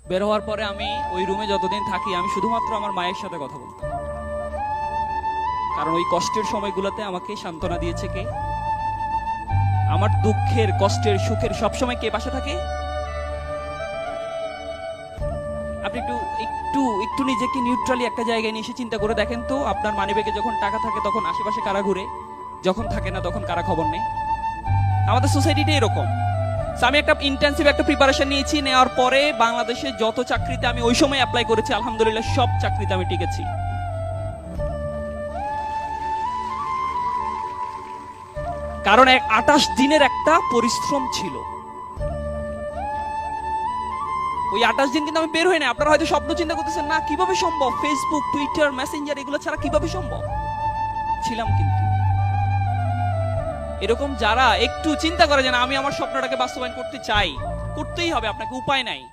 বের হওয়ার পরে আমি ওই রুমে যতদিন থাকি আমি শুধুমাত্র আমার মায়ের সাথে কথা বলতাম, কারণ ওই কষ্টের সময়গুলোতে আমাকে সান্ত্বনা দিয়েছে কে? আমার দুঃখের, কষ্টের, সুখের সবসময় কে পাশে থাকে? আপনি একটু একটু একটু নিজেকে নিউট্রালি একটা জায়গায় নিয়ে এসে চিন্তা করে দেখেন তো, আপনার মানিব্যাগে যখন টাকা থাকে তখন আশেপাশে কারা ঘুরে, যখন থাকে না তখন কারা খবর নেই? আমাদের সোসাইটিটা এরকম। So, আমি একটা ইন্টেন্সিভ একটা প্রিপারেশন নিয়েছি, নেওয়ার পরে বাংলাদেশে যত চাকরিতে আমি ওই সময় অ্যাপ্লাই করেছি আলহামদুলিল্লাহ সব চাকরিতে আমি টিকেছি। কারণ 28 দিনের একটা পরিশ্রম ছিল। ওই 28 দিন কিন্তু আমি বের হই না। আপনারা হয়তো স্বপ্ন চিন্তা করতেছেন, না কিভাবে সম্ভব, ফেসবুক, টুইটার, মেসেঞ্জার এগুলো ছাড়া কিভাবে সম্ভব? ছিলাম কিন্তু। এরকম যারা একটু চিন্তা করে যে না আমি আমার স্বপ্নটাকে বাস্তবায়ন করতে চাই, করতেই হবে, আপনাকে উপায় নাই।